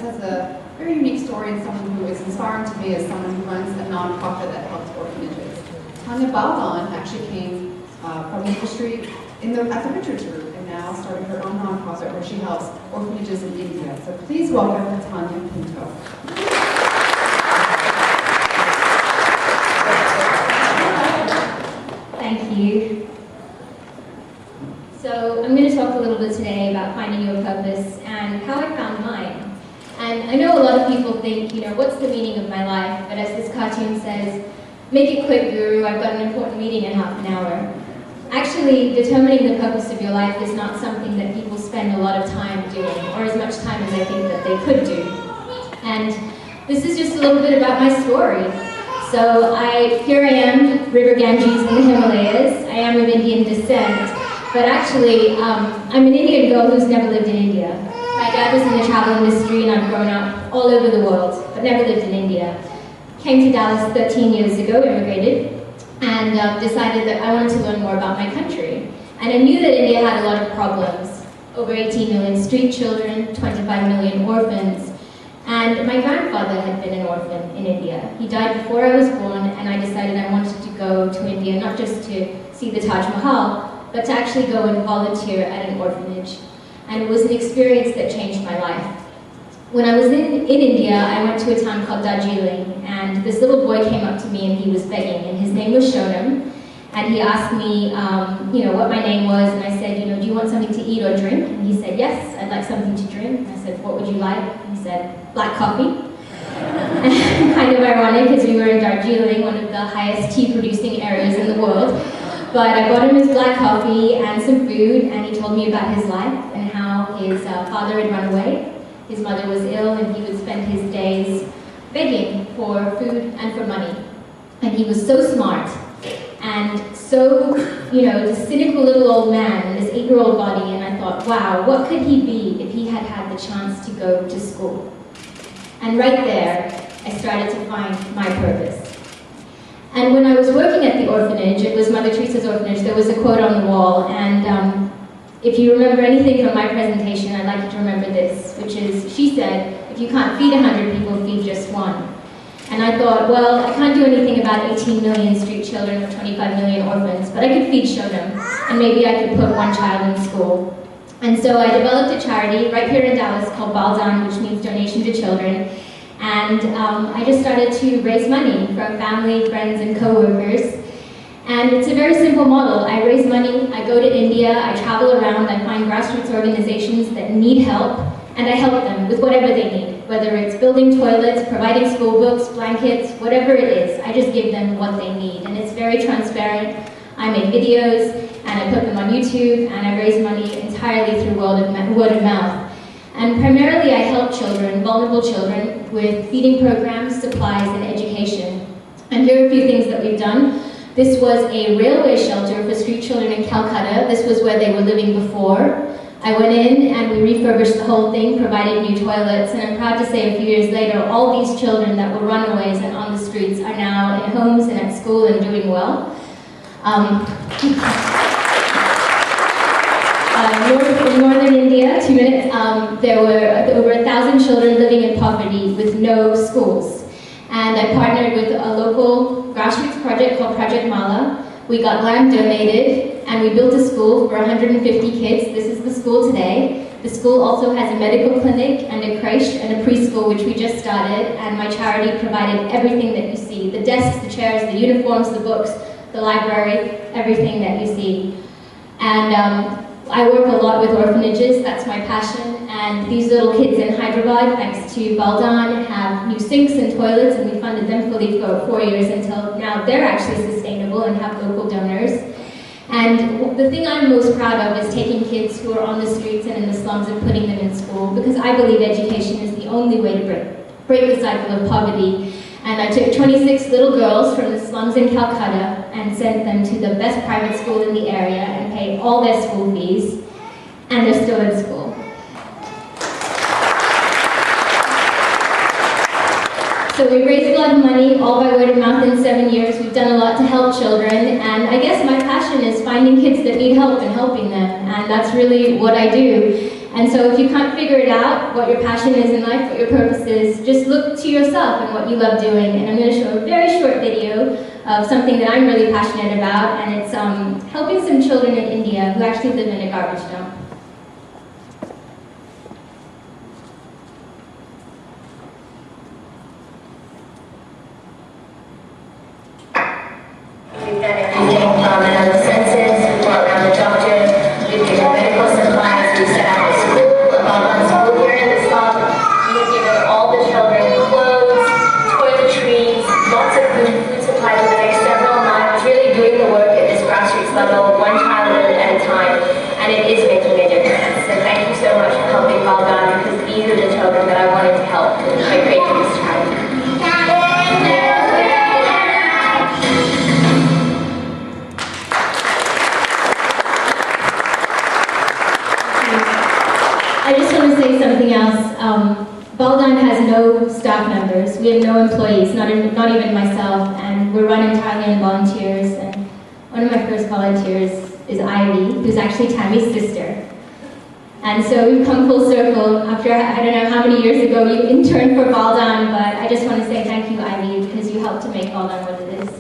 has a very unique story and someone who is inspiring to me as someone who runs a non-profit that helps orphanages. Tanya Pinto actually came from the industry at the Richards Group and now started her own non-profit where she helps orphanages in India. So please welcome Tanya Pinto. Thank you. So I'm going to talk a little bit today about finding your purpose and how I found mine. And I know a lot of people think, what's the meaning of my life? But as this cartoon says, make it quick, Guru, I've got an important meeting in half an hour. Actually, determining the purpose of your life is not something that people spend a lot of time doing, or as much time as I think that they could do. And this is just a little bit about my story. So here I am, River Ganges in the Himalayas. I am of Indian descent, but actually, I'm an Indian girl who's never lived in India. My dad was in the travel industry and I've grown up all over the world, but never lived in India. Came to Dallas 13 years ago, immigrated, and decided that I wanted to learn more about my country. And I knew that India had a lot of problems. Over 18 million street children, 25 million orphans, and my grandfather had been an orphan in India. He died before I was born, and I decided I wanted to go to India, not just to see the Taj Mahal, but to actually go and volunteer at an orphanage. And it was an experience that changed my life. When I was in India, I went to a town called Darjeeling, and this little boy came up to me and he was begging, and his name was Shonam, and he asked me, what my name was, and I said, do you want something to eat or drink? And he said, yes, I'd like something to drink. And I said, what would you like? And he said, black coffee. Kind of ironic, because we were in Darjeeling, one of the highest tea-producing areas in the world. But I bought him his black coffee and some food, and he told me about his life and how his father had run away. His mother was ill, and he would spend his days begging for food and for money. And he was so smart, and so, this cynical little old man in this 8-year-old body, and I thought, wow, what could he be if he had had the chance to go to school? And right there, I started to find my purpose. And when I was working at the orphanage, it was Mother Teresa's orphanage, there was a quote on the wall, and if you remember anything from my presentation, I'd like you to remember this, which is, she said, if you can't feed 100 people, feed just one. And I thought, well, I can't do anything about 18 million street children or 25 million orphans, but I could feed Shonam, and maybe I could put one child in school. And so I developed a charity right here in Dallas called Baal, which means donation to children. And I just started to raise money from family, friends, and co-workers. And it's a very simple model. I raise money, I go to India, I travel around, I find grassroots organizations that need help, and I help them with whatever they need. Whether it's building toilets, providing school books, blankets, whatever it is, I just give them what they need. And it's very transparent. I make videos, and I put them on YouTube, and I raise money entirely through word of mouth. And primarily I help children, vulnerable children, with feeding programs, supplies, and education. And here are a few things that we've done. This was a railway shelter for street children in Calcutta. This was where they were living before. I went in and we refurbished the whole thing, provided new toilets, and I'm proud to say a few years later, all these children that were runaways and on the streets are now in homes and at school and doing well. In northern India, 2 minutes, there were over 1,000 children living in poverty with no schools. And I partnered with a local grassroots project called Project Mala. We got land donated, and we built a school for 150 kids. This is the school today. The school also has a medical clinic and a creche and a preschool, which we just started, and my charity provided everything that you see. The desks, the chairs, the uniforms, the books, the library, everything that you see. And I work a lot with orphanages, that's my passion, and these little kids in Hyderabad, thanks to Baldan, have new sinks and toilets, and we funded them fully for 4 years until now they're actually sustainable and have local donors. And the thing I'm most proud of is taking kids who are on the streets and in the slums and putting them in school, because I believe education is the only way to break the cycle of poverty. And I took 26 little girls from the slums in Calcutta and sent them to the best private school in the area and paid all their school fees, and they're still in school. So we raised a lot of money, all by word of mouth in 7 years. We've done a lot to help children, and I guess my passion is finding kids that need help and helping them, and that's really what I do. And so if you can't figure it out, what your passion is in life, what your purpose is, just look to yourself and what you love doing. And I'm going to show a very short video of something that I'm really passionate about, and it's helping some children in India who actually live in a garbage dump. We've done everything from another census, we brought around the doctor, we've given medical supplies, we set up a school, a Baal school here in the slum. We've given all the children clothes, toiletries, lots of food supplies over the next several months, really doing the work at this grassroots level, one child at a time, and it is making a difference. So thank you so much for helping Baal, because these are the children that I wanted to help by creating this charity. I just want to say something else. Baldan has no staff members. We have no employees, not even myself, and we're run entirely on volunteers. And one of my first volunteers is Ivy, who's actually Tammy's sister. And so we've come full circle after, I don't know how many years ago you interned for Baldan, but I just want to say thank you, Ivy, because you helped to make Baldan what it is.